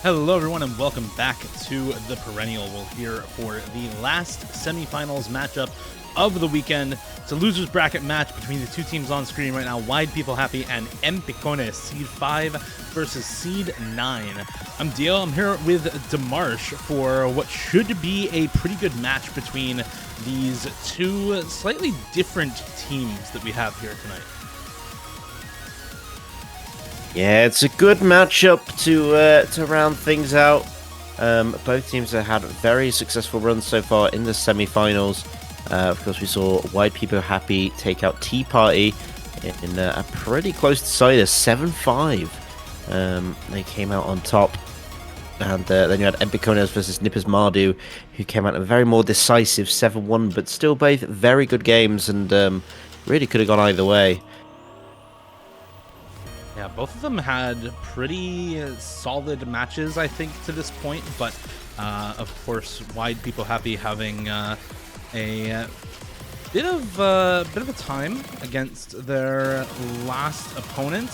Hello everyone and welcome back to the Perennial. We're here for the last semifinals matchup of the weekend. It's a loser's bracket match between the two teams on screen right now, widepeepoHappy and EMPICONES, Seed 5 versus Seed 9. I'm Dio. I'm here with Demarsh for what should be a pretty good match between these two slightly different teams that we have here tonight. Yeah, it's a good matchup to round things out. Both teams have had very successful runs so far in the semi-finals. Of course, we saw widepeepoHappy take out Tea Party in a pretty close decider, 7-5. They came out on top. And then you had EMPICONES versus Nippers Mardu, who came out a very more decisive 7-1, but still both very good games and really could have gone either way. Yeah, both of them had pretty solid matches, I think, to this point. But, of course, widepeepoHappy having a bit of a time against their last opponent.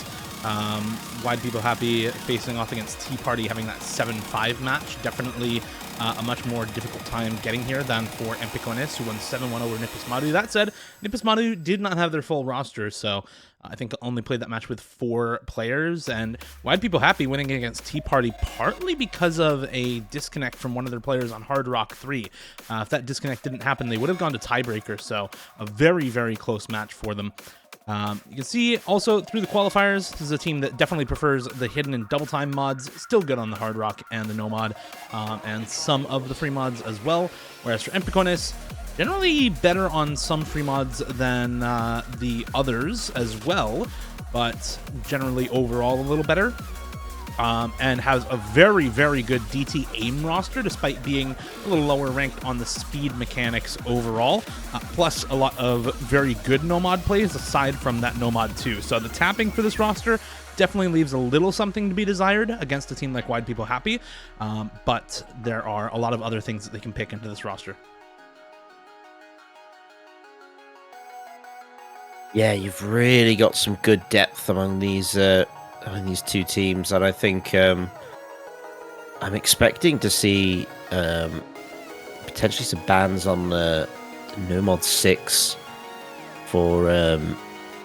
widepeepoHappy facing off against Tea Party, having that 7-5 match. Definitely a much more difficult time getting here than for EMPICONES, who won 7-1 over Nippers Mardu. That said, Nippers Mardu did not have their full roster, so I think only played that match with 4 players. And widepeepoHappy winning against Tea Party partly because of a disconnect from one of their players on Hard Rock 3. If that disconnect didn't happen, they would have gone to tiebreaker, so a very, very close match for them. You can see also through the qualifiers, this is a team that definitely prefers the hidden and double time mods, still good on the hard rock and the no mod, and some of the free mods as well. Whereas for EMPICONES, generally better on some free mods than the others as well, but generally overall a little better. And has a very, very good DT aim roster, despite being a little lower ranked on the speed mechanics overall, plus a lot of very good no-mod plays aside from that no-mod too. So the tapping for this roster definitely leaves a little something to be desired against a team like widepeepoHappy, but there are a lot of other things that they can pick into this roster. Yeah, you've really got some good depth among these two teams, and I think I'm expecting to see potentially some bans on No Mod 6 for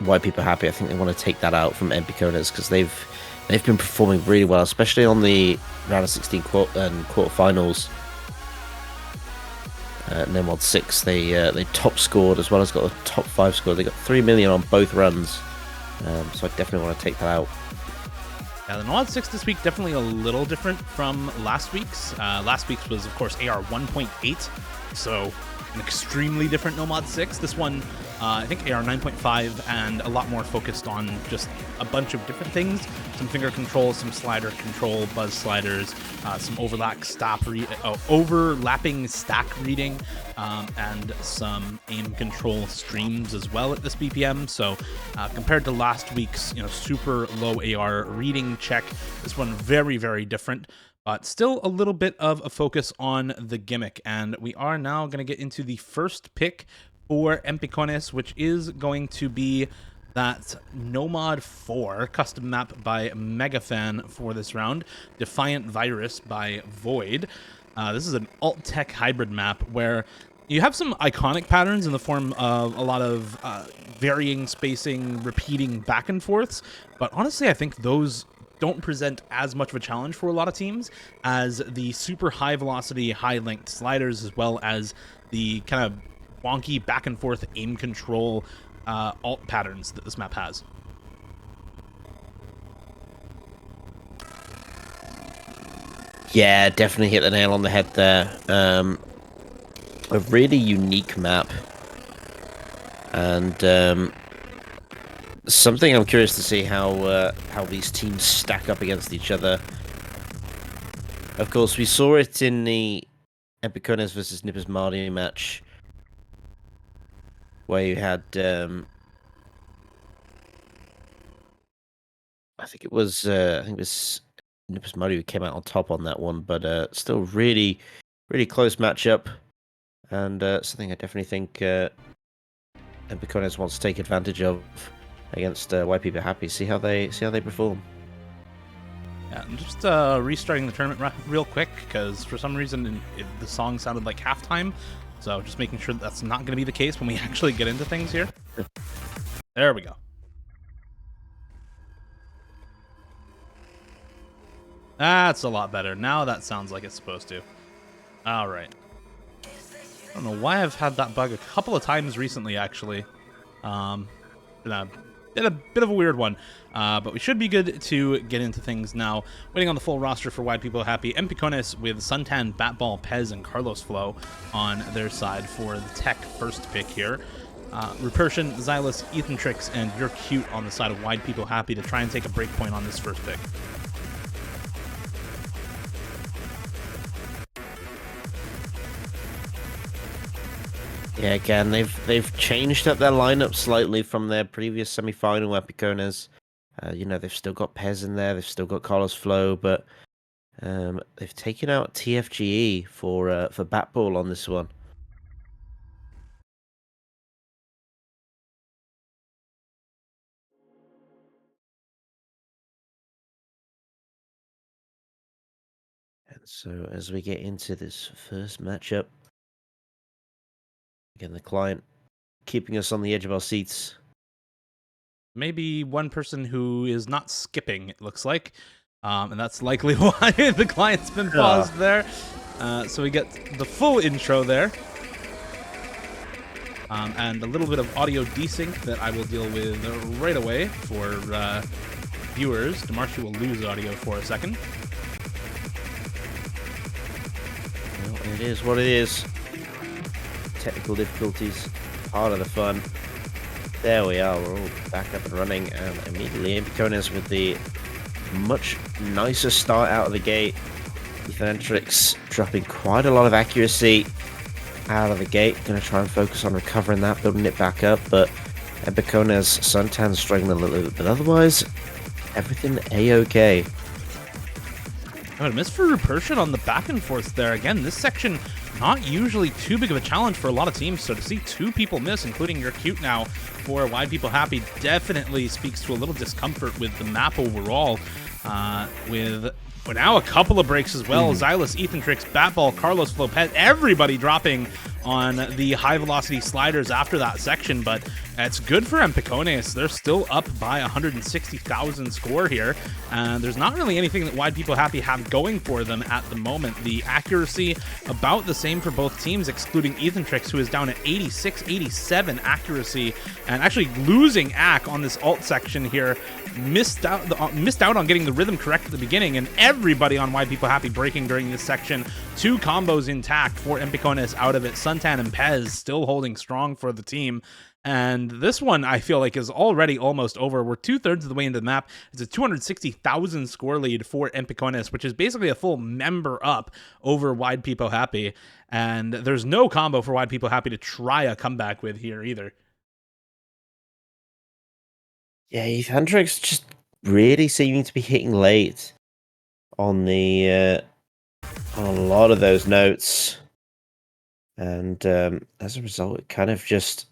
widepeepoHappy. I think they want to take that out from EMPICONES because they've been performing really well, especially on the round of 16 quarterfinals. No Mod 6 they top scored as well as got a top 5 score. They got 3 million on both runs, so I definitely want to take that out. Yeah, the No-Mod 6 this week definitely a little different from last week's. Last week's was, of course, AR 1.8, so an extremely different No-Mod 6. This one, I think AR 9.5, and a lot more focused on just a bunch of different things. Some finger control, some slider control, buzz sliders, some overlapping stack reading, and some aim control streams as well at this BPM. So compared to last week's, super low AR reading check, this one very, very different, but still a little bit of a focus on the gimmick. And we are now going to get into the first pick for EMPICONES, which is going to be that No Mod 4 custom map by Megafan for this round, Defiant Virus by Void. This is an alt-tech hybrid map where you have some iconic patterns in the form of a lot of varying spacing, repeating back and forths, but honestly I think those don't present as much of a challenge for a lot of teams as the super high velocity, high length sliders, as well as the kind of wonky back and forth aim control alt patterns that this map has. Yeah, definitely hit the nail on the head there. A really unique map, and something I'm curious to see how these teams stack up against each other. Of course, we saw it in the EMPICONES versus Nippers Mardu match, where you had I think it was Nippers Mardu who came out on top on that one, but still really, really close matchup, and something I definitely think EMPICONES wants to take advantage of against widepeepoHappy. See how they perform. Yeah, I'm just restarting the tournament real quick because for some reason the song sounded like halftime. So just making sure that's not going to be the case when we actually get into things here. There we go. That's a lot better. Now that sounds like it's supposed to. All right. I don't know why I've had that bug a couple of times recently, actually. Been a bit of a weird one, but we should be good to get into things now. Waiting on the full roster for Wide People Happy. EMPICONES with Suntan, Batball, Pez, and Carlos Flo on their side for the tech first pick here. Rupertion, Xylus, Ethan Trix, and You're Cute on the side of Wide People Happy to try and take a break point on this first pick. Yeah, again, they've changed up their lineup slightly from their previous semi-final EMPICONES. You know, they've still got Pez in there, they've still got Carlos Flo, but they've taken out TFGE for Batball on this one. And so as we get into this first matchup, again, the client keeping us on the edge of our seats. Maybe one person who is not skipping, it looks like. And that's likely why the client's been paused there. So we get the full intro there. And a little bit of audio desync that I will deal with right away for viewers. Demarchi will lose audio for a second. Well, it is what it is. Technical difficulties, part of the fun. There we are, we're all back up and running, and immediately EMPICONES with the much nicer start out of the gate. Ethan Trix dropping quite a lot of accuracy out of the gate. Going to try and focus on recovering that, building it back up, but EMPICONES, Suntan struggling a little bit, but otherwise, everything A-okay. I missed for Rupertion on the back and forth there. Again, this section not usually too big of a challenge for a lot of teams, so to see two people miss, including You're Cute now for Wide People Happy, definitely speaks to a little discomfort with the map overall. With now a couple of breaks as well. Xylus, Ethan Trix, Batball, Carlos Flo, Pet, everybody dropping on the high velocity sliders after that section, but it's good for EMPICONES. They're still up by 160,000 score here, and there's not really anything that Wide People Happy have going for them at the moment. The accuracy about the same for both teams, excluding Ethan Trix, who is down at 86, 87 accuracy, and actually losing AC on this alt section here. Missed out on getting the rhythm correct at the beginning, and everybody on Wide People Happy breaking during this section. Two combos intact for EMPICONES out of it. Suntan and Pez still holding strong for the team. And this one, I feel like, is already almost over. We're 2/3 of the way into the map. It's a 260,000 score lead for EMPICONES, which is basically a full member up over Wide People Happy. And there's no combo for Wide People Happy to try a comeback with here either. Yeah, Ethan Trix just really seeming to be hitting late on the on a lot of those notes, and as a result, it kind of just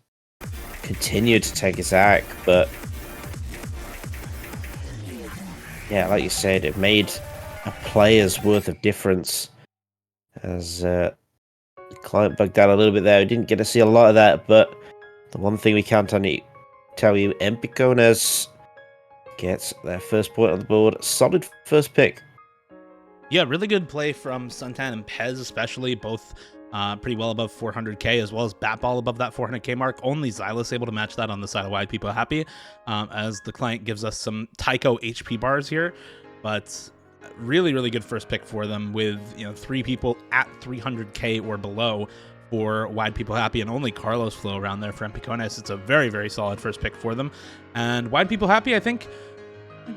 continued to take his act. But yeah, like you said, it made a player's worth of difference. As the client bugged out a little bit there, we didn't get to see a lot of that. But the one thing we can't tell you, EMPICONES gets their first point on the board. Solid first pick. Yeah, really good play from Suntan and Pez, especially, both pretty well above 400k, as well as Batball above that 400k mark. Only Xylus able to match that on the side of Wide People Happy, as the client gives us some Tycho HP bars here. But really, really good first pick for them, with, you know, three people at 300k or below for Wide People Happy, and only Carlos Flo around there for EMPICONES. It's a very, very solid first pick for them. And Wide People Happy, I think,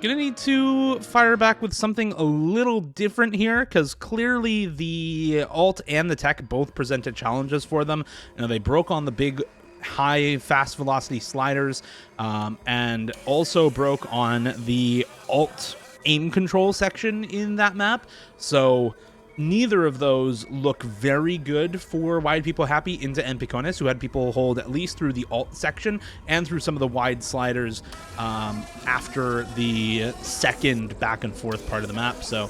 gonna need to fire back with something a little different here, because clearly the alt and the tech both presented challenges for them. You know, they broke on the big high fast velocity sliders, and also broke on the alt aim control section in that map. So neither of those look very good for Wide People Happy into EMPICONES, who had people hold at least through the alt section and through some of the wide sliders after the second back and forth part of the map. So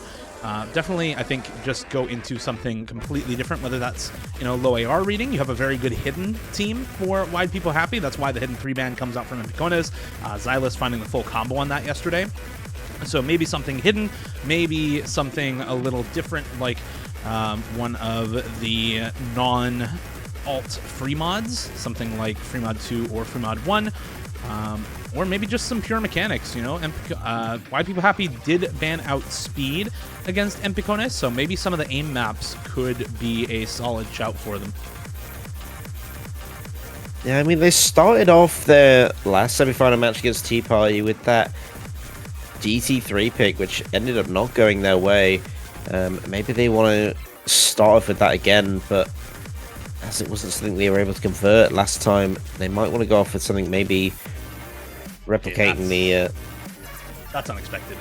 definitely, I think, just go into something completely different, whether that's, low AR reading. You have a very good hidden team for Wide People Happy. That's why the hidden 3-ban comes out from EMPICONES. Xylus finding the full combo on that yesterday. So maybe something hidden, maybe something a little different, like one of the non-alt free mods, something like free mod 2 or free mod 1, or maybe just some pure mechanics. Wide People Happy did ban out speed against EMPICONES, so maybe some of the aim maps could be a solid shout for them. Yeah, I mean, they started off their last semi-final match against Tea Party with that GT3 pick, which ended up not going their way. Maybe they want to start off with that again, but as it wasn't something they were able to convert last time, they might want to go off with something maybe replicating that's unexpected.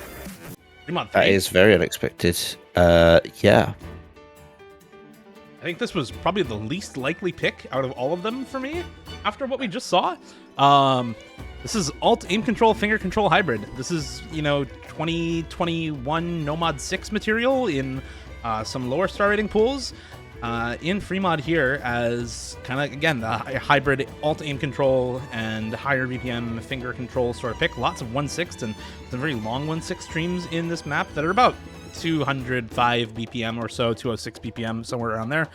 That is very unexpected. Yeah. I think this was probably the least likely pick out of all of them for me after what we just saw. This is alt aim control finger control hybrid. This is 2021 Nomad 6 material in some lower star rating pools in free mod here as kind of, again, the hybrid alt aim control and higher BPM finger control sort of pick. Lots of 1/6 and some very long 1/6 streams in this map that are about 205 BPM or so, 206 BPM, somewhere around there.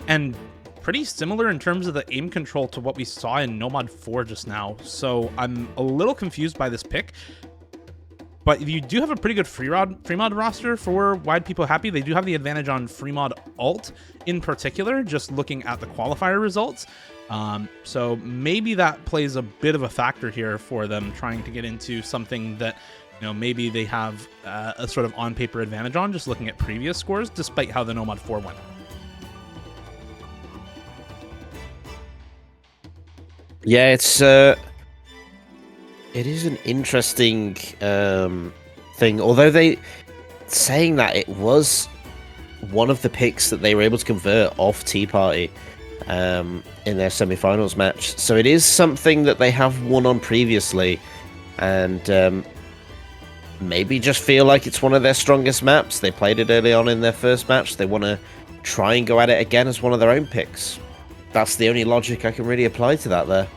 And pretty similar in terms of the aim control to what we saw in Nomad 4 just now. So I'm a little confused by this pick. But you do have a pretty good free mod roster for Wide People Happy. They do have the advantage on free mod alt in particular, just looking at the qualifier results. So maybe that plays a bit of a factor here for them trying to get into something that maybe they have a sort of on-paper advantage on, just looking at previous scores, despite how the Nomad 4 went. Yeah, it is an interesting thing. Although saying that it was one of the picks that they were able to convert off Tea Party in their semi-finals match, so it is something that they have won on previously, and maybe just feel like it's one of their strongest maps. They played it early on in their first match. They want to try and go at it again as one of their own picks. That's the only logic I can really apply to that there.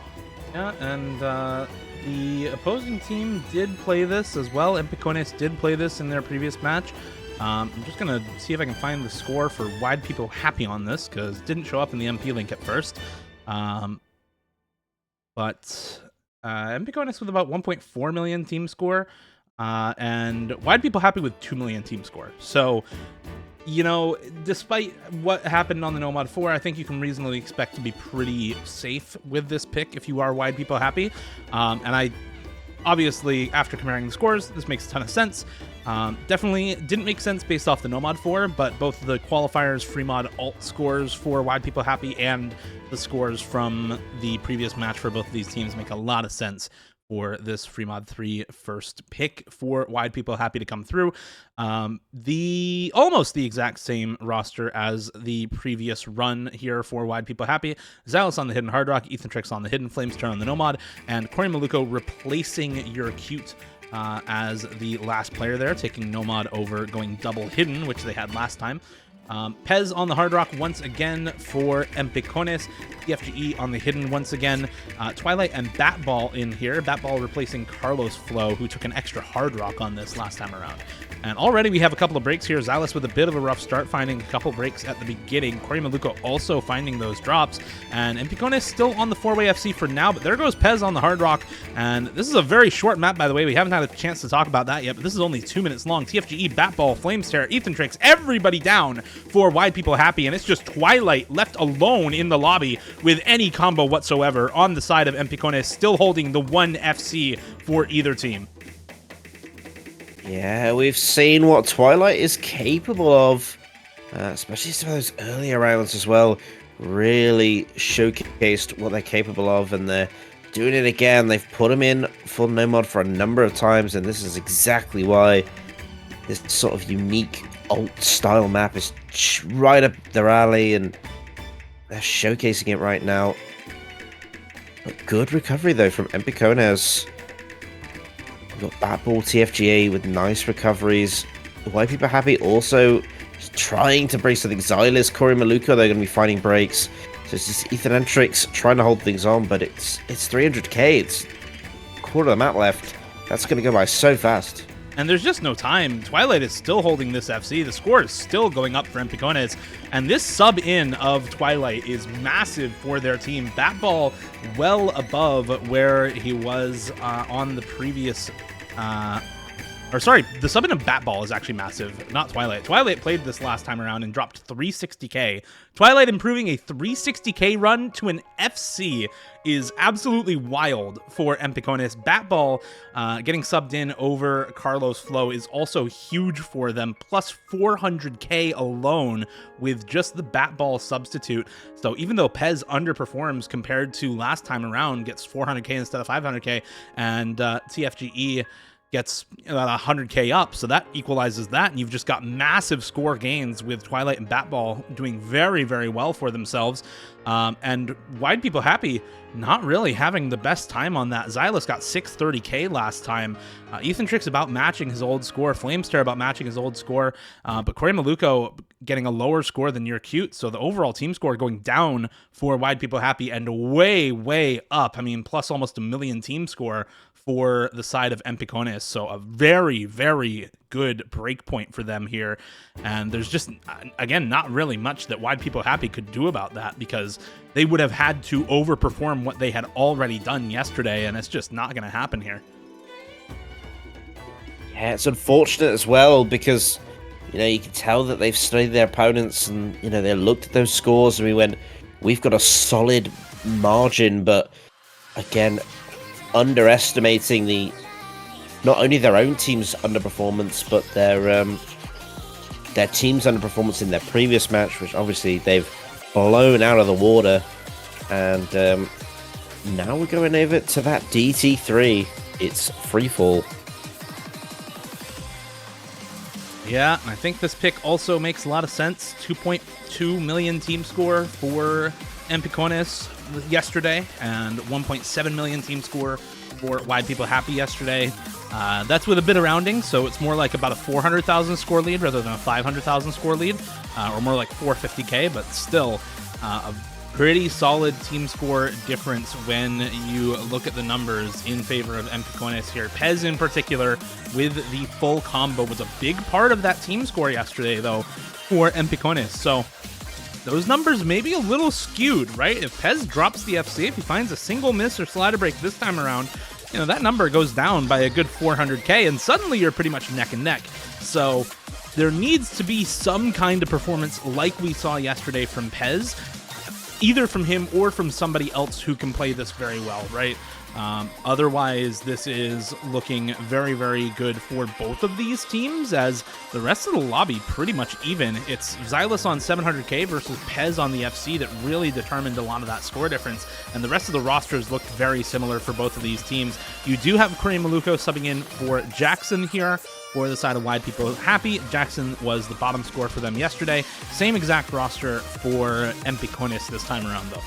Yeah, and the opposing team did play this as well. EMPICONES did play this in their previous match. I'm just going to see if I can find the score for Wide People Happy on this, because it didn't show up in the MP link at first. But EMPICONES with about 1.4 million team score, and Wide People Happy with 2 million team score. So, despite what happened on the Nomad 4, I think you can reasonably expect to be pretty safe with this pick if you are Wide People Happy. And obviously, after comparing the scores, this makes a ton of sense. Definitely didn't make sense based off the Nomad 4, but both the qualifiers, free mod alt scores for Wide People Happy and the scores from the previous match for both of these teams make a lot of sense for this free mod 3 first pick for Wide People Happy to come through. Almost the exact same roster as the previous run here for Wide People Happy. Xylus on the hidden Hard Rock, Ethan Trix on the hidden Flames Turn on the Nomad, and Corey Maluko replacing your Cute as the last player there, taking Nomad over, going double hidden, which they had last time. Pez on the Hard Rock once again for EMPICONES. TFGE on the hidden once again. Twilight and Batball in here. Batball replacing Carlos Flo, who took an extra Hard Rock on this last time around. And already we have a couple of breaks here. Xylus with a bit of a rough start, finding a couple breaks at the beginning. Corey Maluko also finding those drops. And EMPICONES still on the 4-way FC for now, but there goes Pez on the Hard Rock. And this is a very short map, by the way. We haven't had a chance to talk about that yet, but this is only 2 minutes long. TFGE, Batball, Flames Terror, Ethan Trix, everybody down for Wide People Happy. And it's just Twilight left alone in the lobby with any combo whatsoever on the side of EMPICONES, still holding the 1 FC for either team. Yeah, we've seen what Twilight is capable of, especially some of those earlier rounds as well. Really showcased what they're capable of, and they're doing it again. They've put him in full no mod for a number of times, and this is exactly why this sort of unique alt-style map is right up their alley, and they're showcasing it right now. But good recovery, though, from EMPICONES. We've got Batball TFGA with nice recoveries. widepeepoHappy also trying to break something. Xylus, Corey Maluka, they're going to be finding breaks. So it's just Ethan Entrix trying to hold things on, but it's 300k. It's a quarter of the map left. That's going to go by so fast. And there's just no time. Twilight is still holding this FC. The score is still going up for EMPICONES. And this sub-in of Twilight is massive for their team. Batball well above where he was on the previous... the sub-in of Batball is actually massive, not Twilight. Twilight played this last time around and dropped 360k. Twilight improving a 360k run to an FC is absolutely wild for EMPICONES. Batball getting subbed in over Carlos Flow is also huge for them, plus 400k alone with just the Batball substitute. So even though Pez underperforms compared to last time around, gets 400k instead of 500k, and TFGE gets about 100k up, so that equalizes that, and you've just got massive score gains with Twilight and Batball doing very, very well for themselves. And widepeepoHappy not really having the best time on that. Xylus got 630k last time. Ethan Trix about matching his old score. Flamester about matching his old score. But Corey Maluko getting a lower score than your cute. So the overall team score going down for widepeepoHappy and way, way up. I mean, plus almost 1 million team score for the side of EMPICONES. So a very, very good break point for them here. And there's just, again, not really much that widepeepoHappy could do about that, because they would have had to overperform what they had already done yesterday, and it's just not going to happen here. Yeah, it's unfortunate as well, because, you know, you can tell that they've studied their opponents, and, you know, they looked at those scores and we went, we've got a solid margin, but again, underestimating the not only their own team's underperformance, but their team's underperformance in their previous match, which obviously they've blown out of the water. And now we're going over to that DT3. It's free fall. Yeah, I think this pick also makes a lot of sense. 2.2 million team score for EMPICONES yesterday, and 1.7 million team score for widepeepoHappy yesterday. That's with a bit of rounding, so it's more like about a 400,000 score lead rather than a 500,000 score lead, or more like 450k, but still a pretty solid team score difference when you look at the numbers in favor of EMPICONES here. Pez in particular with the full combo was a big part of that team score yesterday, though, for EMPICONES. So those numbers may be a little skewed, right? If Pez drops the FC, if he finds a single miss or slider break this time around, you know, that number goes down by a good 400k, and suddenly you're pretty much neck and neck. So there needs to be some kind of performance like we saw yesterday from Pez, either from him or from somebody else who can play this very well, right? Otherwise, this is looking very, very good for both of these teams, as the rest of the lobby pretty much even. It's Xylus on 700k versus Pez on the FC that really determined a lot of that score difference, and the rest of the rosters looked very similar for both of these teams. You do have Corey Maluko subbing in for Jackson here for the side of widepeepoHappy. Jackson was the bottom score for them yesterday. Same exact roster for EMPICONES this time around, though.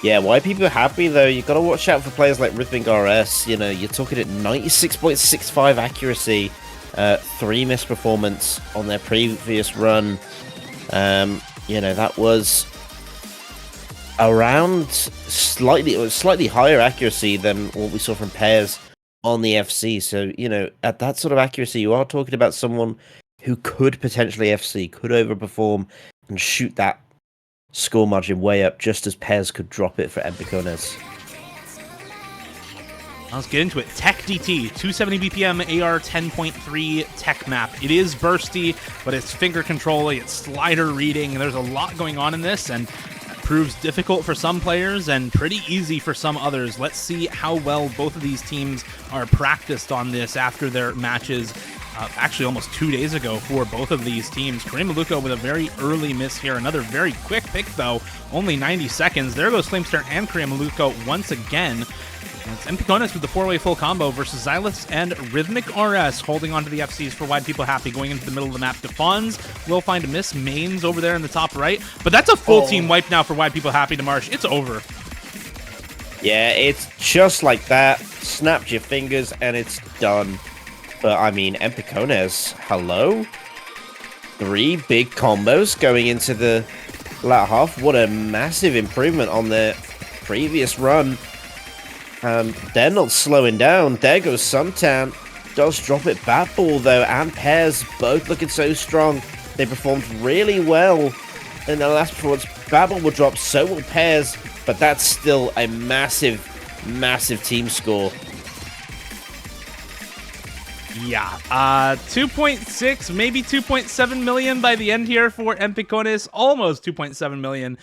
Yeah, widepeepoHappy, though, you got to watch out for players like Rhythmic RS. You know, you're talking at 96.65 accuracy, 3 miss performance on their previous run. You know, that was around slightly higher accuracy than what we saw from Pez on the FC. So, you know, at that sort of accuracy, you are talking about someone who could potentially FC, could overperform and shoot that score margin way up, just as Pez could drop it for EMPICONES. Let's get into it. Tech DT, 270 BPM, AR 10.3 tech map. It is bursty, but it's finger control, it's slider reading. There's a lot going on in this, and it proves difficult for some players and pretty easy for some others. Let's see how well both of these teams are practiced on this after their matches. Actually almost 2 days ago for both of these teams. Corey Maluko with a very early miss here. Another very quick pick, though. Only 90 seconds. There goes Flamester and Corey Maluko once again. It's EMPICONES with the 4-way full combo versus Xylus and Rhythmic RS holding onto the FCs for Wide People Happy going into the middle of the map. Defons will find a miss. Mains over there in the top right. But that's a full team wipe now for Wide People Happy to Marsh. It's over. Yeah, it's just like that. Snapped your fingers and it's done. But I mean, EMPICONES, hello? 3 big combos going into the latter half. What a massive improvement on their previous run. They're not slowing down. There goes Suntan. Does drop it. Batball, though, and Pairs both looking so strong. They performed really well in their last performance. Batball will drop, so will Pairs, but that's still a massive, massive team score. Yeah, 2.6, maybe 2.7 million by the end here for EMPICONES, almost 2.7 million.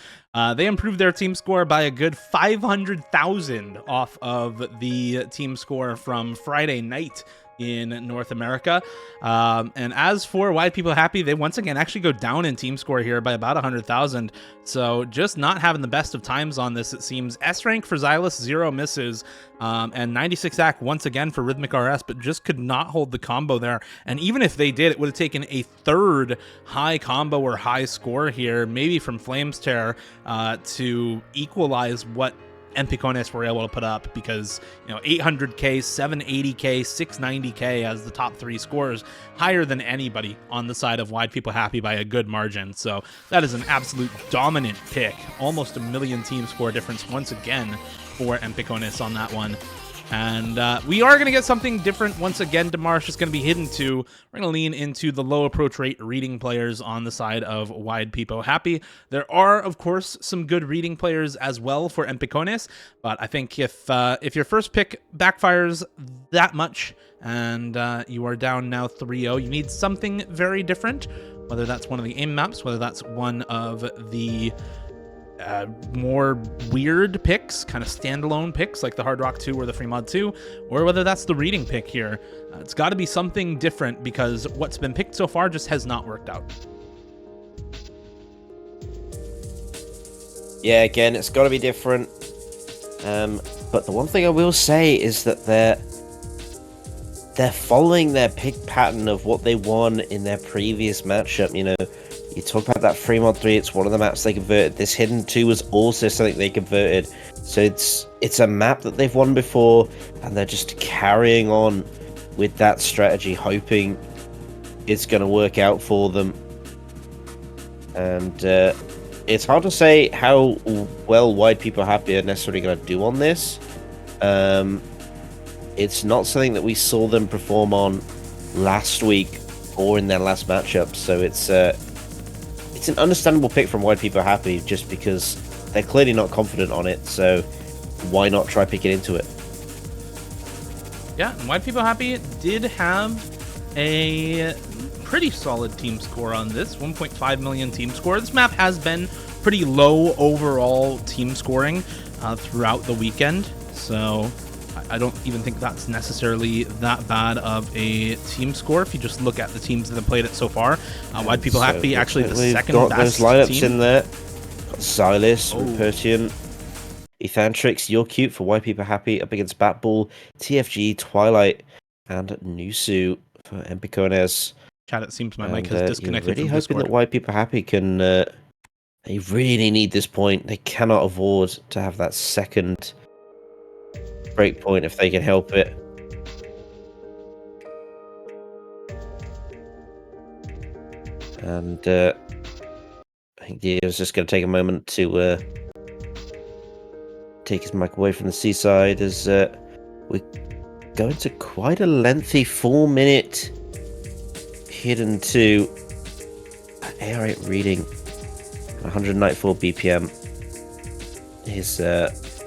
They improved their team score by a good 500,000 off of the team score from Friday night in North America. And as for Wide People Happy, they once again actually go down in team score here by about 100,000. So just not having the best of times on this, it seems. S rank for Xylus, 0 misses, and 96 AC once again for Rhythmic RS, but just could not hold the combo there. And even if they did, it would have taken a third high combo or high score here, maybe from Flames Tear, to equalize what EMPICONES were able to put up, because 800k, 780k, 690k as the top 3 scores, higher than anybody on the side of Wide People Happy by a good margin. So that is an absolute dominant pick, almost a million team score difference once again for EMPICONES on that one. And we are going to get something different once again. Demarsh is going to be hidden to. We're going to lean into the low approach rate reading players on the side of Wide People Happy. There are, of course, some good reading players as well for EMPICONES, but I think if your first pick backfires that much and you are down now 3-0, you need something very different, whether that's one of the aim maps, whether that's one of the more weird picks, kind of standalone picks like the Hard Rock 2 or the Free Mod 2, or whether that's the reading pick here. It's got to be something different, because what's been picked so far just has not worked out. Yeah, again, it's got to be different. But the one thing I will say is that they're following their pick pattern of what they won in their previous matchup. You talk about that Free Mod 3, it's one of the maps they converted. This Hidden 2 was also something they converted. So it's a map that they've won before, and they're just carrying on with that strategy, hoping it's going to work out for them. And it's hard to say how well Wide People Happy are necessarily going to do on this. It's not something that we saw them perform on last week or in their last matchup, so it's an understandable pick from Wide People Happy, just because they're clearly not confident on it, so why not try picking into it? Yeah, and Wide People Happy did have a pretty solid team score on this, 1.5 million team score. This map has been pretty low overall team scoring throughout the weekend, so I don't even think that's necessarily that bad of a team score if you just look at the teams that have played it so far. Wide People Happy actually the second got best those lineups team in there. Got Xylus, Rupertian, Ethantrix, You're Cute for Wide People Happy up against Batball, TFG, Twilight, and Nusu for EMPICONES. Chat, it seems my mic has disconnected really from hoping Discord. that Wide People Happy can. They really need this point. They cannot afford to have that second break point if they can help it. And I think Dio's just going to take a moment to take his mic away from the seaside, as we go into quite a lengthy 4-minute Hidden 2 AR8 reading. 194 BPM is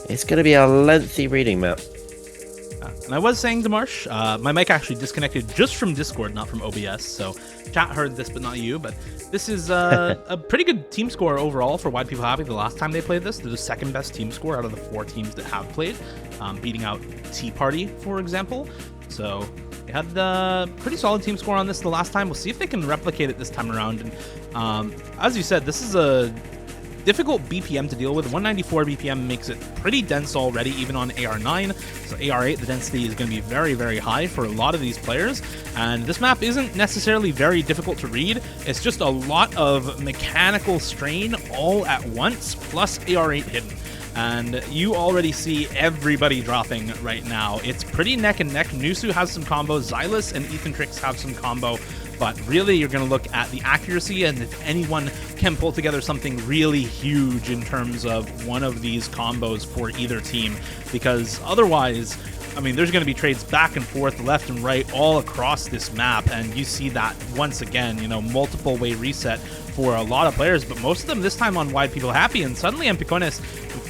it's going to be a lengthy reading map. And I was saying to Marsh, my mic actually disconnected just from Discord, not from OBS, so chat heard this, but not you. But this is a pretty good team score overall for Wide People Happy. The last time they played this, they're the second best team score out of the 4 teams that have played, beating out Tea Party, for example. So they had a pretty solid team score on this the last time. We'll see if they can replicate it this time around. And as you said, this is a difficult BPM to deal with. 194 BPM makes it pretty dense already, even on AR9. So AR8, the density is going to be very, very high for a lot of these players. And this map isn't necessarily very difficult to read. It's just a lot of mechanical strain all at once, plus AR8 hidden. And you already see everybody dropping right now. It's pretty neck and neck. Nusu has some combo, Xylus and EthanTrix have some combo, but really you're going to look at the accuracy and if anyone can pull together something really huge in terms of one of these combos for either team, because otherwise, I mean, there's going to be trades back and forth, left and right, all across this map, and you see that once again, you know, multiple way reset for a lot of players, but most of them this time on widepeepoHappy, and suddenly EMPICONES,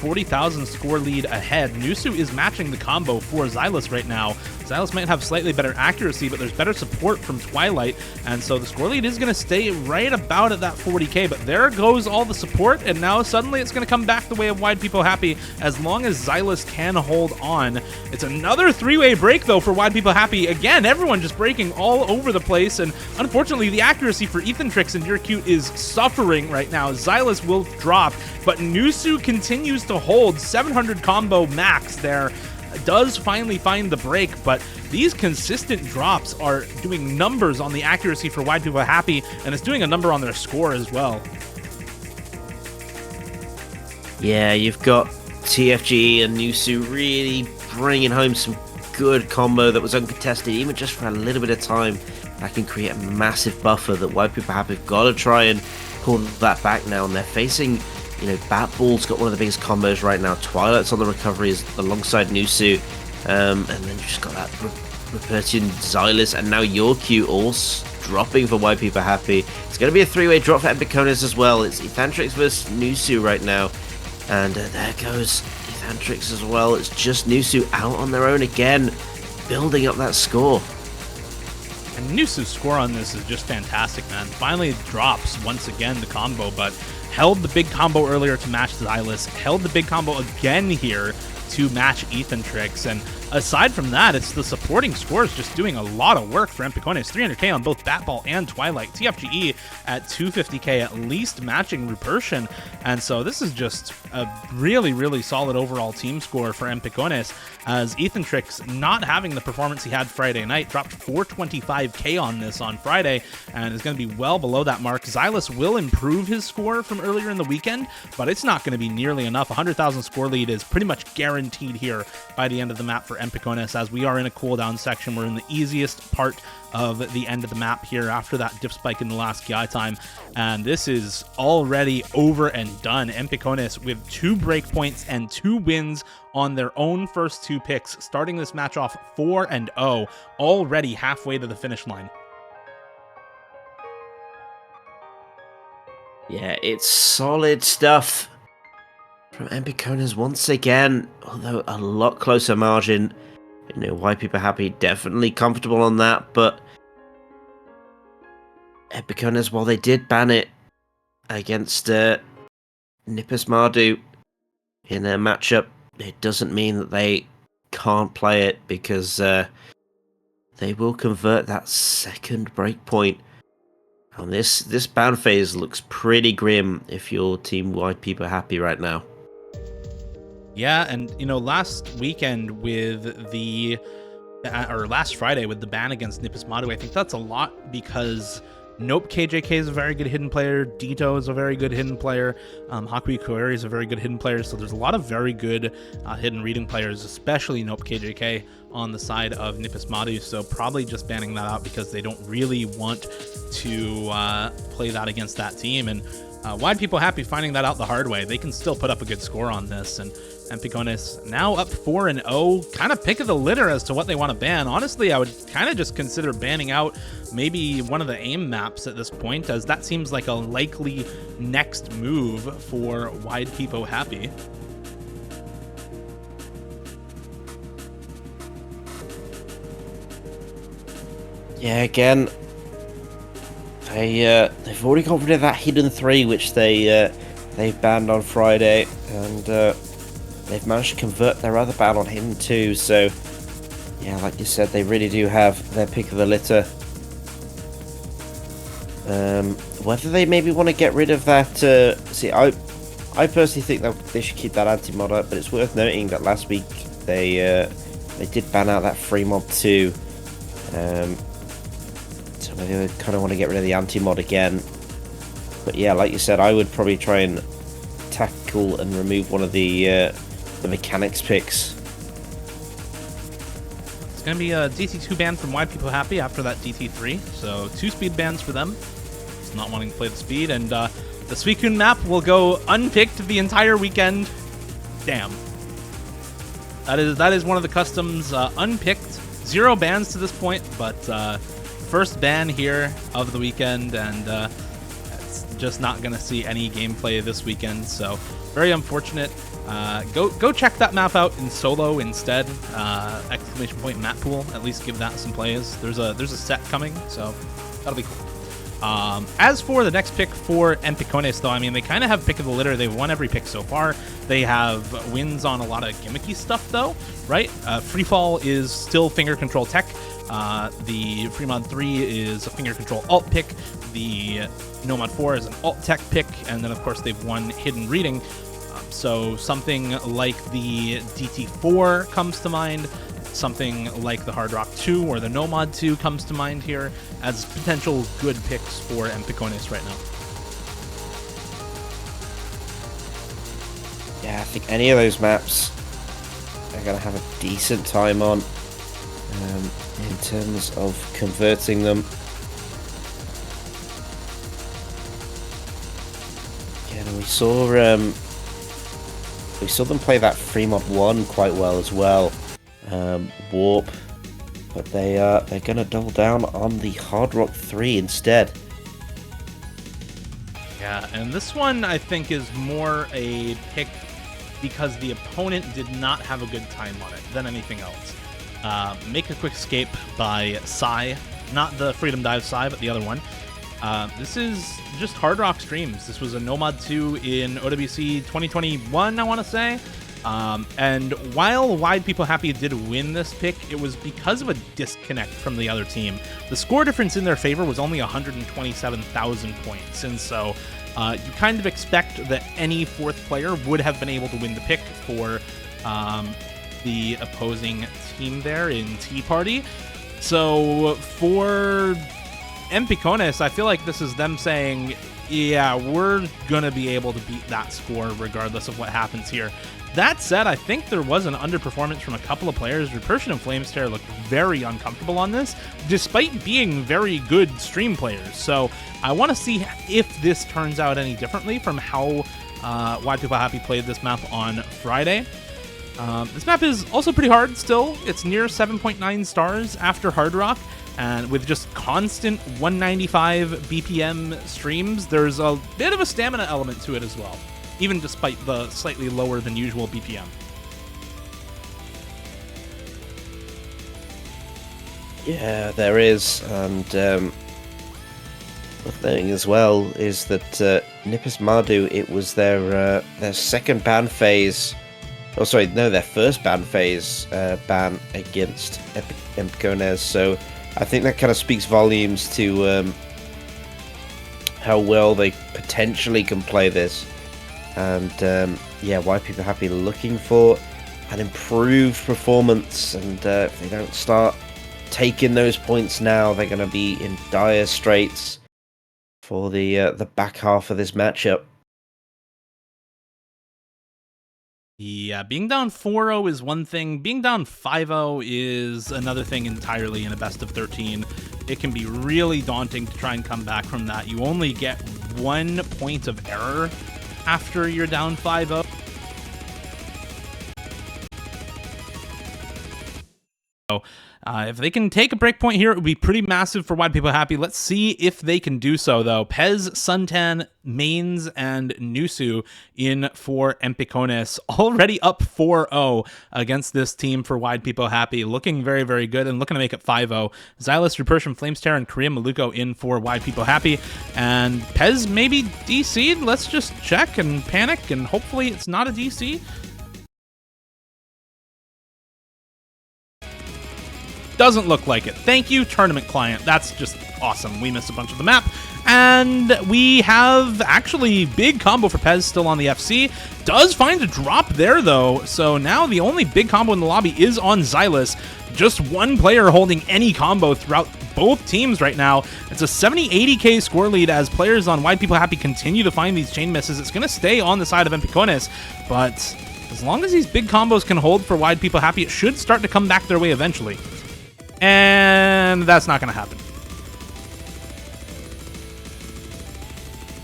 40,000 score lead ahead. Nusu is matching the combo for Xylus right now. Xylus might have slightly better accuracy, but there's better support from Twilight, and so the score lead is going to stay right about at that 40k, but there goes all the support, and now suddenly it's going to come back the way of widepeepoHappy as long as Xylus can hold on. It's another three-way break, though, for widepeepoHappy. Again, everyone just breaking all over the place, and unfortunately, the accuracy for EthanTrix and Cute is suffering right now. Xylus will drop, but Nusu continues to hold 700 combo max there. Does finally find the break, but these consistent drops are doing numbers on the accuracy for widepeepoHappy, and it's doing a number on their score as well. Yeah, you've got TFG and Nusu really bringing home some good combo that was uncontested, even just for a little bit of time. That can create a massive buffer that widepeepoHappy have got to try and pull that back now, and they're facing, you know, Batball's got one of the biggest combos right now. Twilight's on the recoveries alongside Nusu, and then you've just got that Rupertian Xylus, and now Cute all dropping for widepeepoHappy. It's going to be a three-way drop for EMPICONES as well. It's EthanTrix versus Nusu right now, and there goes EthanTrix as well. It's just Nusu out on their own again, building up that score. And Nusu's score on this is just fantastic, man. Finally drops once again the combo, but held the big combo earlier to match Xylus, held the big combo again here to match EthanTrix, and aside from that, it's the supporting scores just doing a lot of work for EMPICONES. 300k on both Batball and Twilight. TFGE at 250k at least, matching Rupertian, and so this is just a really, really solid overall team score for EMPICONES, as EthanTrix, not having the performance he had Friday night, dropped 425k on this on Friday, and is going to be well below that mark. Xylus will improve his score from earlier in the weekend, but it's not going to be nearly enough. 100,000 score lead is pretty much guaranteed here by the end of the map for EMPICONES, as we are in a cooldown section. We're in the easiest part of the end of the map here after that diff spike in the last KI time, and this is already over and done. EMPICONES with 2 breakpoints and 2 wins on their own first 2 picks, starting this match off 4-0, already halfway to the finish line. Yeah, it's solid stuff from EMPICONES once again, although a lot closer margin. You know, widepeepoHappy definitely comfortable on that, but EMPICONES, while they did ban it against Nippers Mardu in a matchup, it doesn't mean that they can't play it, because they will convert that second breakpoint. And this ban phase looks pretty grim if you're team widepeepoHappy right now. Yeah, and you know, last weekend with the, or last Friday with the ban against Nippers Mardu, I think that's a lot because Nope KJK is a very good hidden player, Dito is a very good hidden player, Hakuya Koeri is a very good hidden player, so there's a lot of very good hidden reading players, especially Nope KJK on the side of Nippers Mardu, so probably just banning that out because they don't really want to play that against that team. And widepeepoHappy finding that out the hard way. They can still put up a good score on this, and EMPICONES now up 4-0, kind of pick of the litter as to what they want to ban. Honestly, I would kind of just consider banning out maybe one of the AIM maps at this point, as that seems like a likely next move for widepeepoHappy. Yeah, again, they've already got rid of that hidden 3, which they banned on Friday, and they've managed to convert their other ban on hidden 2. So yeah, like you said, they really do have their pick of the litter. Whether they maybe want to get rid of that, I personally think that they should keep that anti-mod up, but it's worth noting that last week they did ban out that free mod too. So maybe they kind of want to get rid of the anti-mod again. But yeah, like you said, I would probably try and tackle and remove one of the mechanics picks. It's going to be a DT2 ban from widepeepoHappy after that DT3, so 2 speed bans for them. It's not wanting to play the speed, and the Suicune map will go unpicked the entire weekend. Damn. That is one of the customs unpicked. 0 bans to this point, but first ban here of the weekend, and it's just not going to see any gameplay this weekend, so very unfortunate. Go check that map out in solo instead. ! Map pool. At least give that some plays. There's a set coming, so that'll be cool. As for the next pick for EMPICONES, though, I mean, they kind of have pick of the litter. They've won every pick so far. They have wins on a lot of gimmicky stuff, though, right? Freefall is still finger control tech. The Fremod 3 is a finger control alt pick. The Nomad 4 is an alt tech pick. And then, of course, they've won hidden reading. So something like the DT4 comes to mind. Something like the Hard Rock 2 or the Nomad 2 comes to mind here as potential good picks for EMPICONES right now. Yeah, I think any of those maps are going to have a decent time on in terms of converting them. Yeah, and we saw them play that Fremod 1 quite well as well. Warp, but they're gonna double down on the Hard Rock 3 instead. Yeah, and this one I think is more a pick because the opponent did not have a good time on it than anything else. Make a Quick Escape by Psy, not the Freedom Dive Psy, but the other one. This is just Hard Rock streams. This was a Nomad 2 in OWC 2021, I want to say. And while widepeepoHappy did win this pick, it was because of a disconnect from the other team. The score difference in their favor was only 127,000 points, and so you kind of expect that any fourth player would have been able to win the pick for the opposing team there in Tea Party. So for EMPICONES, I feel like this is them saying, yeah, we're going to be able to beat that score regardless of what happens here. That said, I think there was an underperformance from a couple of players. Repursion and Flamestare looked very uncomfortable on this, despite being very good stream players. So I want to see if this turns out any differently from how widepeepoHappy played this map on Friday. This map is also pretty hard still. It's near 7.9 stars after Hard Rock, and with just constant 195 BPM streams, there's a bit of a stamina element to it as well, even despite the slightly lower than usual BPM. Yeah, there is, and the thing as well is that Nippers Mardu, it was their second ban phase, oh sorry, no, their first ban phase ban against EMPICONES, so I think that kind of speaks volumes to how well they potentially can play this. And yeah, widepeepoHappy looking for an improved performance, and if they don't start taking those points now, they're going to be in dire straits for the back half of this matchup. Yeah, being down 4-0 is one thing. Being down 5-0 is another thing entirely in a best of 13. It can be really daunting to try and come back from that. You only get 1 point of error after you're down 5-0. So if they can take a breakpoint here, it would be pretty massive for widepeepoHappy. Let's see if they can do so, though. Pez, Suntan, Mains, and Nusu in for EMPICONES. Already up 4-0 against this team for widepeepoHappy. Looking very, very good and looking to make it 5-0. Xylus, Repursion, Flamestare, and Korea Maluko in for widepeepoHappy. And Pez maybe DC'd. Let's just check and panic, and hopefully it's not a DC. Doesn't look like it. Thank you, tournament client. That's just awesome. We missed a bunch of the map. And we have actually big combo for Pez still on the FC. Does find a drop there, though. So now the only big combo in the lobby is on Xylus. Just one player holding any combo throughout both teams right now. It's a 70-80k score lead as players on widepeepoHappy continue to find these chain misses. It's going to stay on the side of EMPICONES, but as long as these big combos can hold for widepeepoHappy, it should start to come back their way eventually. And that's not going to happen.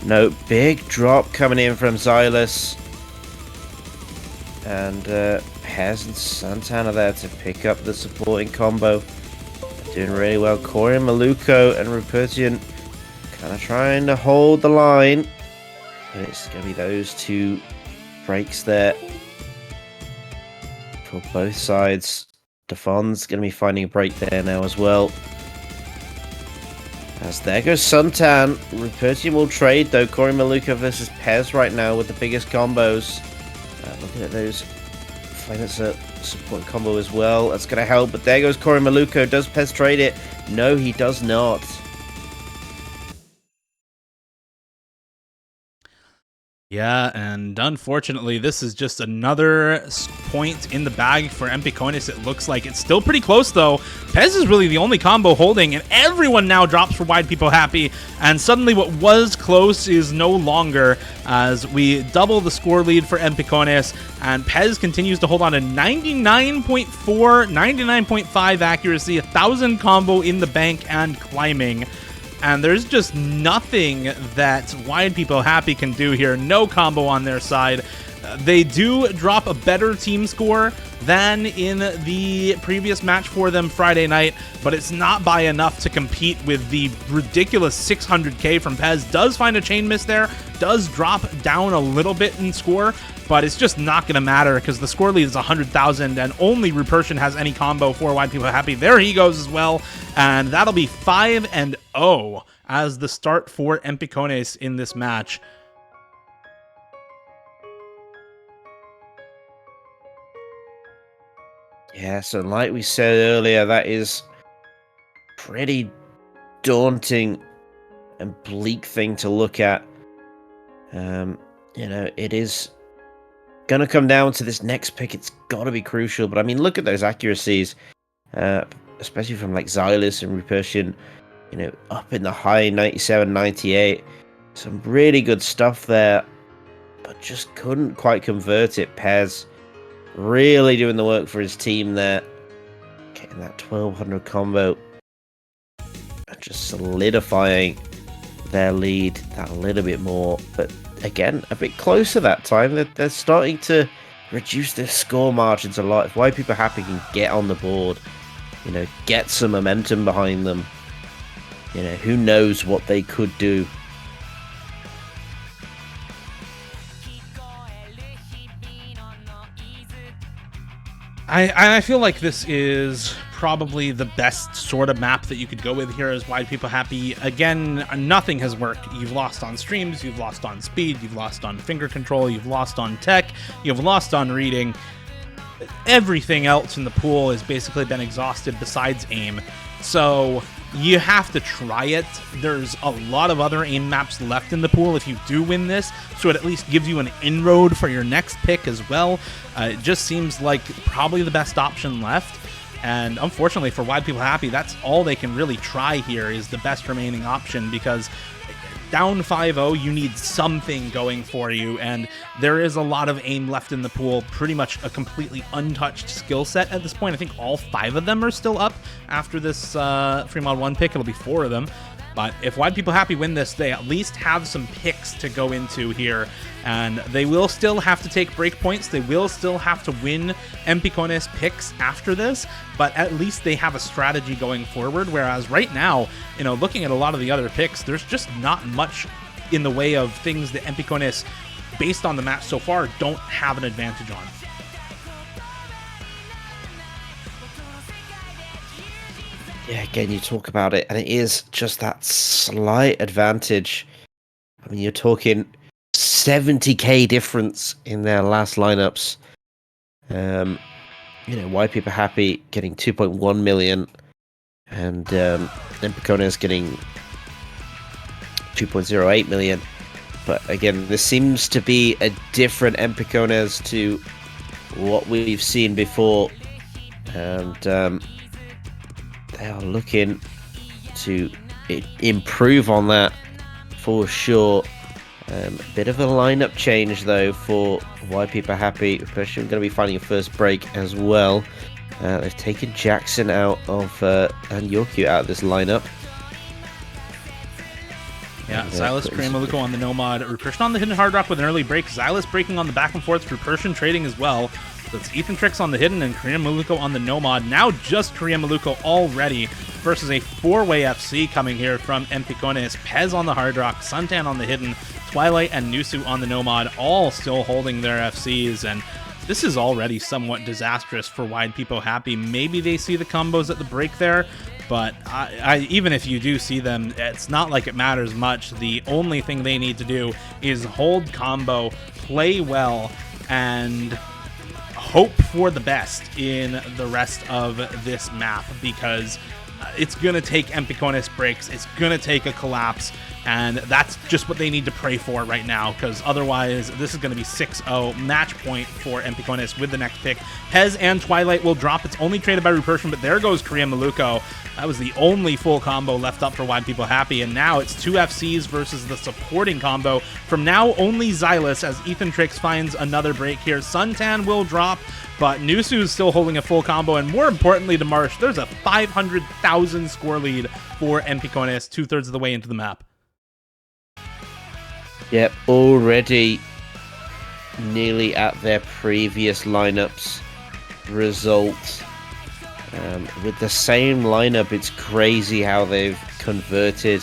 No, big drop coming in from Xylus. And Pez and Santana there to pick up the supporting combo. Doing really well. Corey, Maluko, and Rupertian kind of trying to hold the line. And it's going to be those two breaks there for both sides. Defon's going to be finding a break there now as well. As there goes Suntan. Rupertian will trade though. Corey Maluka versus Pez right now with the biggest combos. Looking at those Flamet's support combo as well. That's going to help. But there goes Corey Maluko. Does Pez trade it? No, he does not. Yeah, and unfortunately, this is just another point in the bag for EMPICONES. It looks like it's still pretty close, though. Pez is really the only combo holding, and everyone now drops for widepeepoHappy, and suddenly what was close is no longer, as we double the score lead for EMPICONES, and Pez continues to hold on to 99.4, 99.5 accuracy, 1,000 combo in the bank and climbing. And there's just nothing that widepeepoHappy can do here. No combo on their side. They do drop a better team score than in the previous match for them Friday night, but it's not by enough to compete with the ridiculous 600k from Pez. Does find a chain miss there, does drop down a little bit in score, but it's just not going to matter because the score lead is 100,000 and only Rupertian has any combo for widepeepoHappy. There he goes as well, and that'll be 5-0 as the start for EMPICONES in this match. Yeah, so like we said earlier, that is pretty daunting and bleak thing to look at. You know, it is going to come down to this next pick. It's got to be crucial. But I mean, look at those accuracies, especially from like Xylus and Rupertian, you know, up in the high 97, 98. Some really good stuff there, but just couldn't quite convert it. Pez really doing the work for his team there, getting that 1200 combo and just solidifying their lead that little bit more. But again, a bit closer that time. They're starting to reduce their score margins a lot. If widepeepoHappy can get on the board, you know, get some momentum behind them, you know, who knows what they could do. I feel like this is probably the best sort of map that you could go with here as widepeepoHappy. Again, nothing has worked. You've lost on streams, you've lost on speed, you've lost on finger control, you've lost on tech, you've lost on reading. Everything else in the pool has basically been exhausted besides aim. So you have to try it. There's a lot of other aim maps left in the pool if you do win this, so it at least gives you an inroad for your next pick as well. It just seems like probably the best option left. And unfortunately for widepeepoHappy, that's all they can really try here is the best remaining option, because down 5-0, you need something going for you, and there is a lot of aim left in the pool, pretty much a completely untouched skill set at this point. I think all 5 of them are still up after this free mod 1 pick. It'll be 4 of them. But if widepeepoHappy win this, they at least have some picks to go into here, and they will still have to take breakpoints. They will still have to win EMPICONES picks after this, but at least they have a strategy going forward. Whereas right now, you know, looking at a lot of the other picks, there's just not much in the way of things that EMPICONES, based on the match so far, don't have an advantage on. Yeah, again, you talk about it, and it is just that slight advantage. I mean, you're talking 70k difference in their last lineups. You know, widepeepoHappy getting 2.1 million, and EMPICONES getting 2.08 million. But again, this seems to be a different EMPICONES to what we've seen before, and they are looking to improve on that for sure. A bit of a lineup change though for widepeepoHappy, especially going to be finding a first break as well. They've taken Jackson out of and Yorku out of this lineup. Yeah, Xylus, Korean Maluko on the Nomad, Rupersion on the Hidden Hard Rock with an early break, Xylus breaking on the back and forth, Rupersion trading as well. So it's Ethan Tricks on the Hidden and Korean Maluko on the Nomad. Now just Korean Maluko already versus a 4-way FC coming here from EMPICONES. Pez on the Hard Rock, Suntan on the Hidden, Twilight and Nusu on the Nomad, all still holding their FCs, and this is already somewhat disastrous for widepeepoHappy. Maybe they see the combos at the break there, but even if you do see them, it's not like it matters much. The only thing they need to do is hold combo, play well, and hope for the best in the rest of this map, because it's going to take EMPICONES breaks, it's going to take a collapse, and that's just what they need to pray for right now, because otherwise this is going to be 6-0 match point for EMPICONES with the next pick. Pez and Twilight will drop. It's only traded by Rupersion, but there goes Korean Maluko. That was the only full combo left up for widepeepoHappy, and now it's 2 FCs versus the supporting combo from now only Xylus, as Ethan Tricks finds another break here. Suntan will drop, but Nusu is still holding a full combo, and more importantly to Marsh, there's a 500,000 score lead for EMPICONES 2/3 of the way into the map. Yep, already nearly at their previous lineups results. With the same lineup, it's crazy how they've converted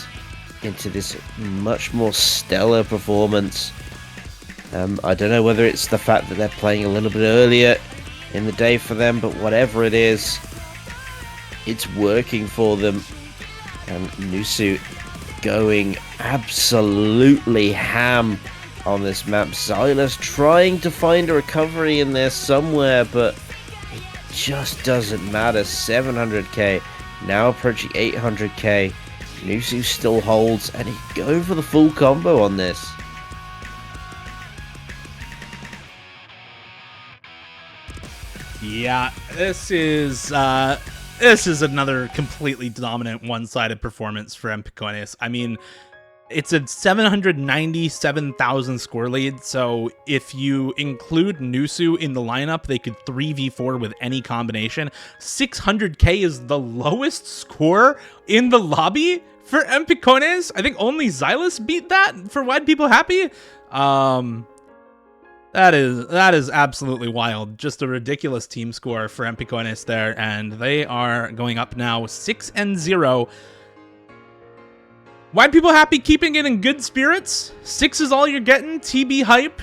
into this much more stellar performance. I don't know whether it's the fact that they're playing a little bit earlier in the day for them, but whatever it is, it's working for them. And Nusu going absolutely ham on this map. Xylus trying to find a recovery in there somewhere, but it just doesn't matter. 700k, now approaching 800k. Nusu still holds, and he's going for the full combo on this. Yeah, this is another completely dominant one-sided performance for EMPICONES. I mean, it's a 797,000 score lead, so if you include Nusu in the lineup, they could 3v4 with any combination. 600k is the lowest score in the lobby for EMPICONES. I think only Xylus beat that for widepeepoHappy. That is absolutely wild. Just a ridiculous team score for EMPICONES there, and they are going up now 6-0. widepeepoHappy keeping it in good spirits. 6 is all you're getting. TB hype.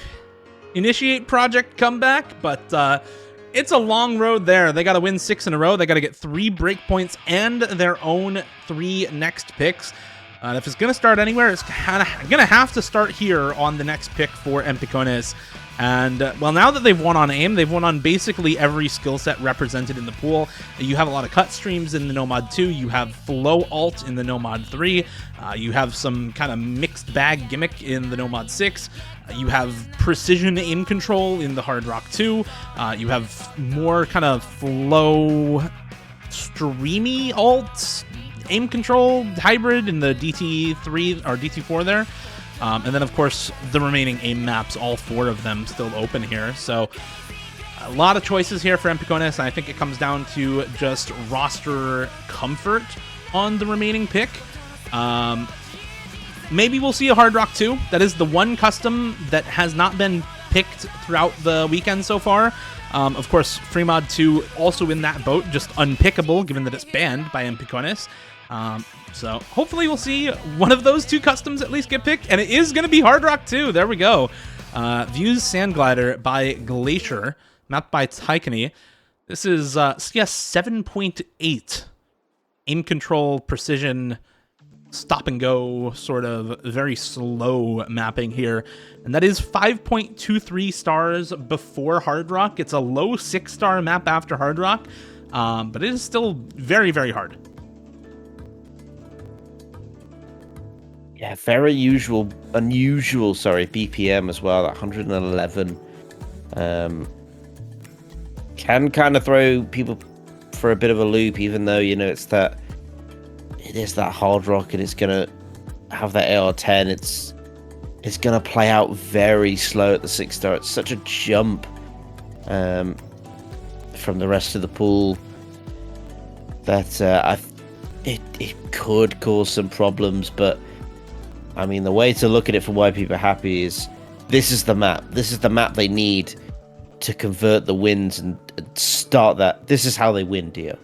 Initiate project comeback, but it's a long road there. They got to win 6 in a row. They got to get 3 breakpoints and their own 3 next picks. If it's going to start anywhere, it's going to have to start here on the next pick for EMPICONES. And, well, now that they've won on AIM, they've won on basically every skill set represented in the pool. You have a lot of cut streams in the Nomad 2. You have flow alt in the Nomad 3. You have some kind of mixed bag gimmick in the Nomad 6. You have precision aim control in the Hard Rock 2. You have more kind of flow streamy alt aim control hybrid in the DT3 or DT4 there. And then, of course, the remaining AIM maps, all 4 of them still open here. So a lot of choices here for EMPICONES, and I think it comes down to just roster comfort on the remaining pick. Maybe we'll see a Hard Rock 2. That is the one custom that has not been picked throughout the weekend so far. Of course, Freemod 2 also in that boat, just unpickable, given that it's banned by EMPICONES. So hopefully we'll see one of those 2 customs at least get picked, and it is going to be Hard Rock 2. There we go. Views Sand Glider by Glacier, mapped by Taikani. This is, 7.8 aim control, precision, stop and go, sort of very slow mapping here. And that is 5.23 stars before Hard Rock. It's a low 6-star map after Hard Rock, but it is still very, very hard. Yeah, very unusual, sorry, BPM as well, 111. Can kind of throw people for a bit of a loop, even though, you know, it is that hard rock and it's gonna have that AR-10. It's gonna play out very slow at the 6-star. It's such a jump from the rest of the pool that it could cause some problems. But I mean, the way to look at it for widepeepoHappy is this is the map. This is the map they need to convert the wins and start that. This is how they win, Dio.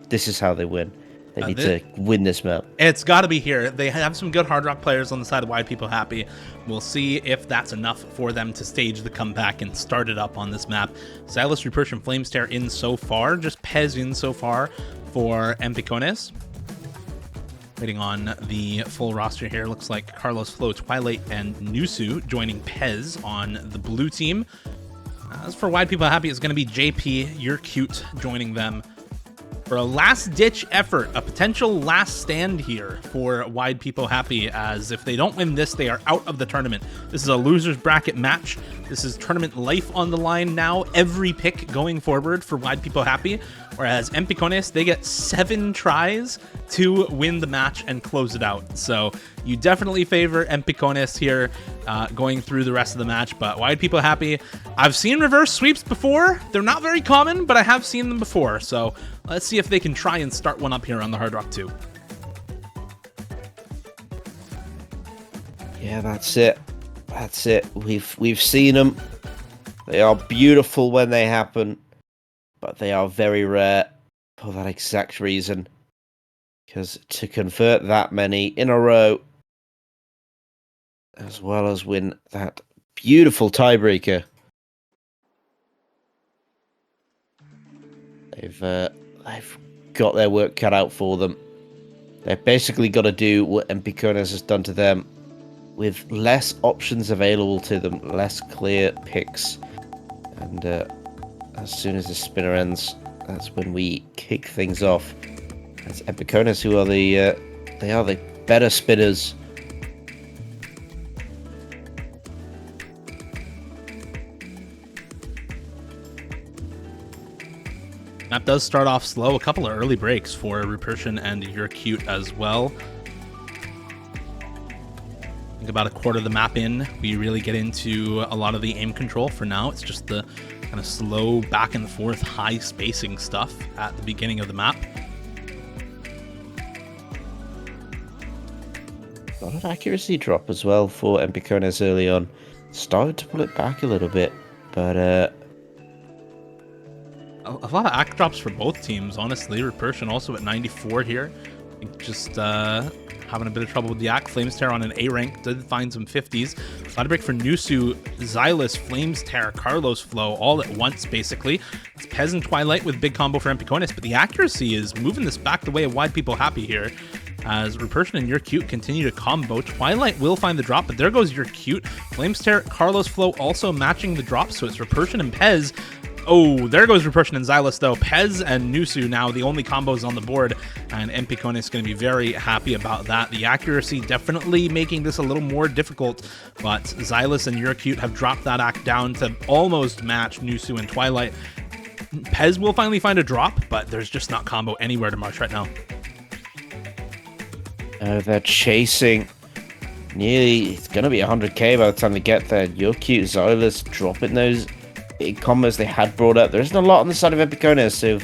This is how they win. They need to win this map. It's got to be here. They have some good hard rock players on the side of widepeopoHappy. We'll see if that's enough for them to stage the comeback and start it up on this map. Xylus, Reperche, and Flamestare in so far. Just Pez in so far for EMPICONES. Waiting on the full roster here. Looks like Carlos, Flo, Twilight, and Nusu joining Pez on the blue team. As for widepeopoHappy, it's going to be JP, You're Cute, joining them for a last-ditch effort, a potential last stand here for widepeopoHappy, as if they don't win this, they are out of the tournament. This is a loser's bracket match. This is tournament life on the line now, every pick going forward for widepeopoHappy, whereas EMPICONES, they get 7 tries to win the match and close it out. So you definitely favor EMPICONES here going through the rest of the match, but widepeopoHappy, I've seen reverse sweeps before. They're not very common, but I have seen them before, so let's see if they can try and start one up here on the Hard Rock 2. Yeah, that's it. That's it. We've seen them. They are beautiful when they happen, but they are very rare for that exact reason. Because to convert that many in a row, as well as win that beautiful tiebreaker, they've got their work cut out for them. They've basically got to do what EMPICONES has done to them, with less options available to them, less clear picks. And as soon as the spinner ends, that's when we kick things off. It's EMPICONES who are the better spinners. Map does start off slow. A couple of early breaks for Reperche and You're Cute as well. I think about a quarter of the map in, we really get into a lot of the aim control. For now, it's just the kind of slow back and forth high spacing stuff at the beginning of the map. A lot of accuracy drop as well for EMPICONES early on. Started to pull it back a little bit, but a lot of act drops for both teams, honestly. Reperche also at 94 here. I think just having a bit of trouble with the act. Flamestare on an A rank did find some 50s. A lot of break for Nusu, Xylus, Flamestare, Carlos, Flo, all at once basically. It's Pez and Twilight with big combo for EMPICONES, but the accuracy is moving this back the way of widepeopoHappy here. As Reperche and You're Cute continue to combo. Twilight will find the drop, but there goes You're Cute. Flamestare, Carlos, Flo also matching the drop, so it's Reperche and Pez. Oh, there goes Reperche and Xylus, though. Pez and Nusu now the only combos on the board, and EMPICONES is going to be very happy about that. The accuracy definitely making this a little more difficult, but Xylus and You're Cute have dropped that act down to almost match Nusu and Twilight. Pez will finally find a drop, but there's just not combo anywhere to march right now. They're chasing nearly, it's going to be 100k by the time they get there. You're Cute, Xylus dropping those big combos they had brought up. There isn't a lot on the side of EMPICONES, so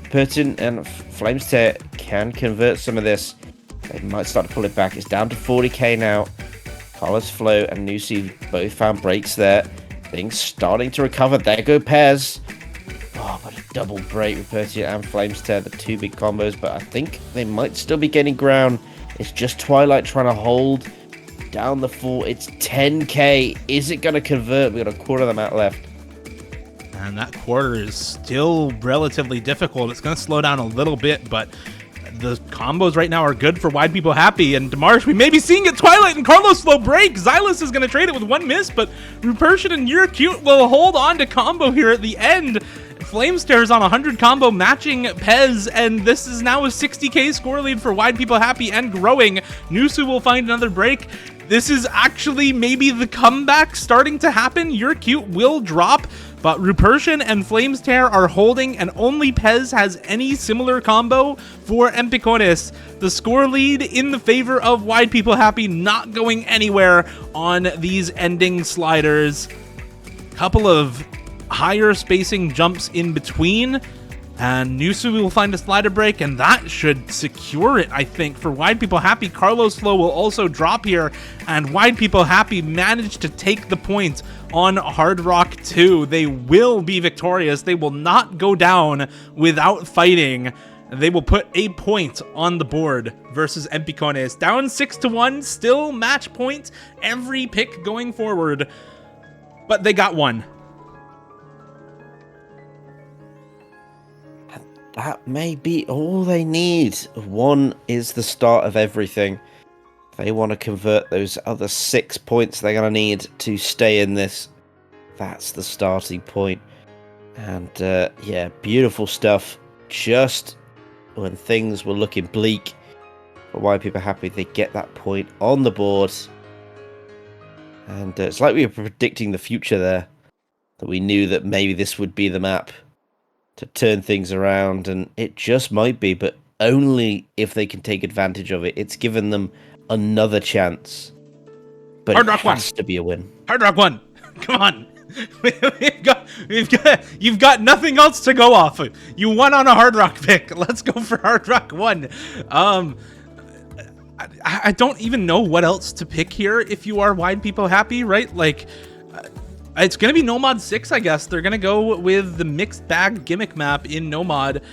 Perennial and Flamestare can convert some of this. They might start to pull it back. It's down to 40k now. Carlos, Flo, and Nusu both found breaks there. Things starting to recover. There go Pez. Oh, but a double break with Perennial and Flamestare, the two big combos, but I think they might still be gaining ground. It's just Twilight trying to hold down the fort. It's 10k. Is it going to convert? We've got a quarter of the map left. And that quarter is still relatively difficult. It's going to slow down a little bit, but the combos right now are good for widepeopoHappy. And Demarche, we may be seeing it. Twilight and Carlos slow break. Xylus is going to trade it with one miss, but Reperche and You're Cute will hold on to combo here at the end. Flamestare is on 100 combo, matching Pez, and this is now a 60k score lead for Wide People Happy and growing. Nusu will find another break. This is actually maybe the comeback starting to happen. Your Cute will drop, but Rupertian and Flamestare are holding, and only Pez has any similar combo for EMPICONES. The score lead in the favor of Wide People Happy, not going anywhere on these ending sliders. Couple of higher spacing jumps in between, and Nusu will find a slider break, and that should secure it, I think, for Wide People Happy. Carlos Flow will also drop here, and Wide People Happy managed to take the point on Hard Rock 2. They will be victorious. They will not go down without fighting. They will put a point on the board versus EMPICONES. Down 6-1, still match point every pick going forward, but they got one. That may be all they need. One is the start of everything. They want to convert those other 6 points they're going to need to stay in this. That's the starting point. And yeah, beautiful stuff. Just when things were looking bleak, for Wide People Happy, they get that point on the board. And it's like we were predicting the future there. That we knew that maybe this would be the map to turn things around, and it just might be, but only if they can take advantage of it. It's given them another chance, but Hard it Rock has won. to be a win. Hard Rock 1. Come on. You've got nothing else to go off of. You won on a Hard Rock pick. Let's go for Hard Rock 1. I don't even know what else to pick here if you are Wide People Happy, right? Like, it's going to be Nomad 6, I guess. They're going to go with the mixed bag gimmick map in Nomad.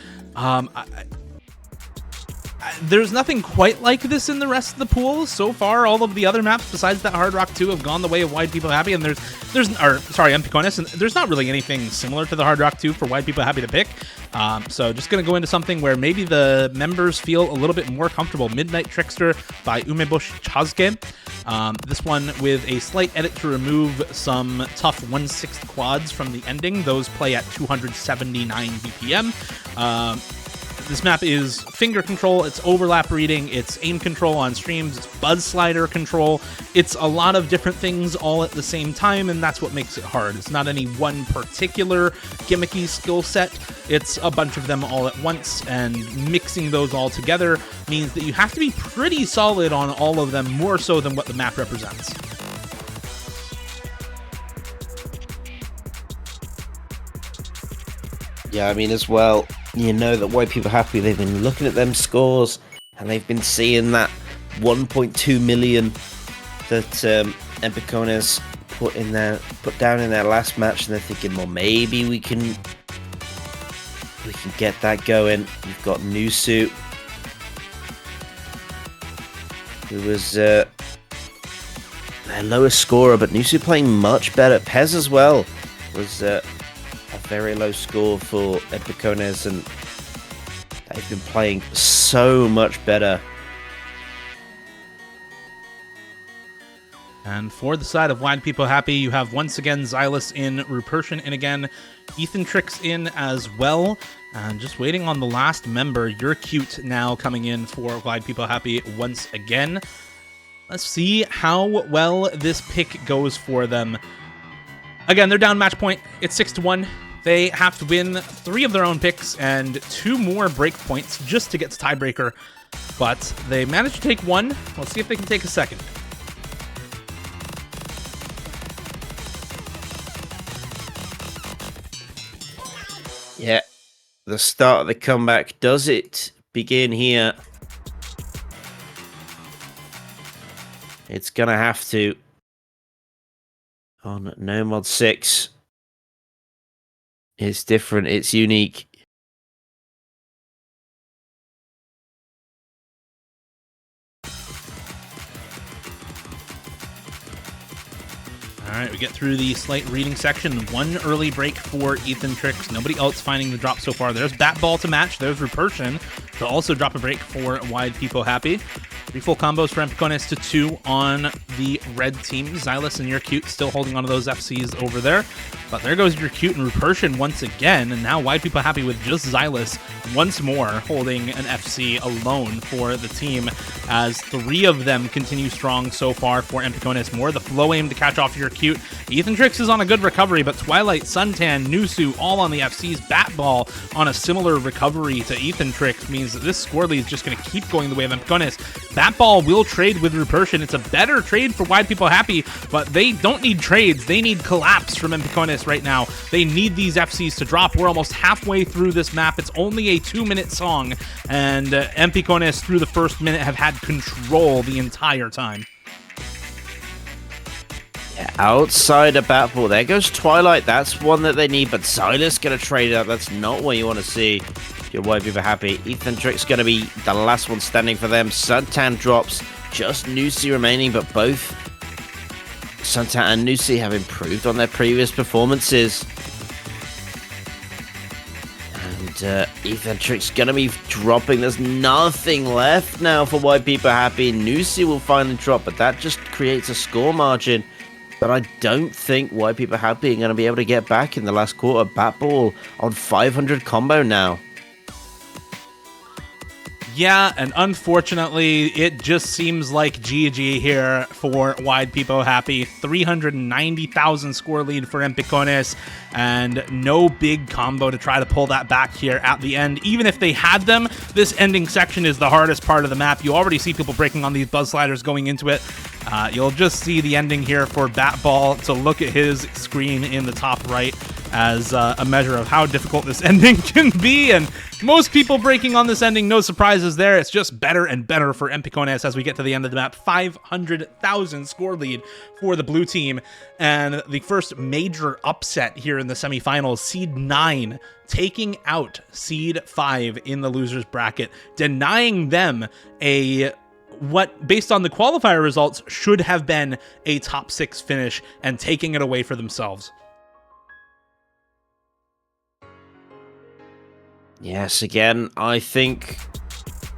There's nothing quite like this in the rest of the pool. So far, all of the other maps besides that Hard Rock 2 have gone the way of Wide People Happy, and EMPICONES, and there's not really anything similar to the Hard Rock 2 for Wide People Happy to pick. So just going to go into something where maybe the members feel a little bit more comfortable. Midnight Trickster by Umeboshi Chasuke. This one with a slight edit to remove some tough 1/6 quads from the ending. Those play at 279 BPM. This map is finger control, it's overlap reading, it's aim control on streams, it's buzz slider control. It's a lot of different things all at the same time, and that's what makes it hard. It's not any one particular gimmicky skill set. It's a bunch of them all at once, and mixing those all together means that you have to be pretty solid on all of them, more so than what the map represents. Yeah, I mean, as well, you know that Wide People Happy, they've been looking at them scores, and they've been seeing that 1.2 million that EMPICONES put down in their last match, and they're thinking, well, maybe we can get that going. We've got Nusu, who was their lowest scorer, but Nusu playing much better. Pez as well was a very low score for EMPICONES, and they've been playing so much better. And for the side of Wide People Happy, you have once again Xylus in, Rupertian in again, Ethan Tricks in as well. And just waiting on the last member, You're Cute now coming in for Wide People Happy once again. Let's see how well this pick goes for them. Again, they're down match point. It's 6-1. They have to win 3 of their own picks and 2 more break points just to get to tiebreaker. But they managed to take 1. Let's see if they can take a second. Yeah, the start of the comeback. Does it begin here? It's going to have to. On Nomad 6. It's different. It's unique. All right, we get through the slight reading section. 1 early break for Ethan Tricks. Nobody else finding the drop so far. There's Bat Ball to match. There's Rupertian to also drop a break for Wide People Happy. 3 full combos for EMPICONES to 2 on the red team. Xylus and your cute still holding onto those FCs over there. But there goes your cute and Rupertian once again. And now widepeepoHappy with just Xylus once more holding an FC alone for the team, as 3 of them continue strong so far for EMPICONES. More the flow aim to catch off your cute. Ethan Trix is on a good recovery, but Twilight, Suntan, Nusu all on the FCs. Batball on a similar recovery to Ethan Trix means that this score lead is just going to keep going the way of EMPICONES. Batball will trade with Rupertian. It's a better trade for widepeepoHappy, but they don't need trades. They need collapse from EMPICONES right now. They need these FCs to drop. We're almost halfway through this map. It's only a 2-minute song, and EMPICONES through the first minute have had control the entire time. Yeah, outside of Batball, there goes Twilight. That's one that they need, but Xylus going to trade up. That's not what you want to see. Your widepeepoHappy. Ethan Trick's going to be the last one standing for them. Suntan drops. Just Nusi remaining, but both Suntan and Nusi have improved on their previous performances. And Ethan Trick's going to be dropping. There's nothing left now for widepeepoHappy. Nusi will finally drop, but that just creates a score margin that I don't think widepeepoHappy are going to be able to get back in the last quarter. Batball on 500 combo now. Yeah, and unfortunately, it just seems like GG here for widepeepoHappy. 390,000 score lead for EMPICONES, and no big combo to try to pull that back here at the end. Even if they had them, this ending section is the hardest part of the map. You already see people breaking on these buzz sliders going into it. You'll just see the ending here for Batball to look at his screen in the top right as a measure of how difficult this ending can be, and most people breaking on this ending, no surprises there. It's just better and better for EMPICONES as we get to the end of the map. 500,000 score lead for the blue team, and the first major upset here in the semifinals. Seed 9 taking out Seed 5 in the losers bracket, denying them what, based on the qualifier results, should have been a top 6 finish, and taking it away for themselves. Yes, again, I think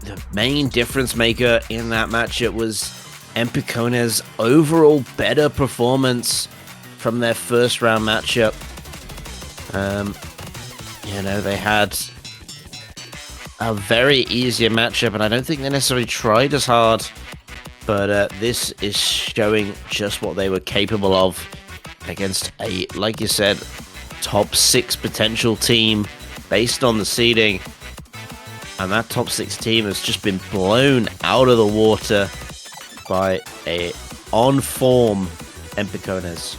the main difference maker in that matchup was EMPICONES' overall better performance from their first round matchup. You know, they had a very easier matchup, and I don't think they necessarily tried as hard, but this is showing just what they were capable of against a, like you said, top 6 potential team based on the seeding, and that top 6 team has just been blown out of the water by a on-form EMPICONES.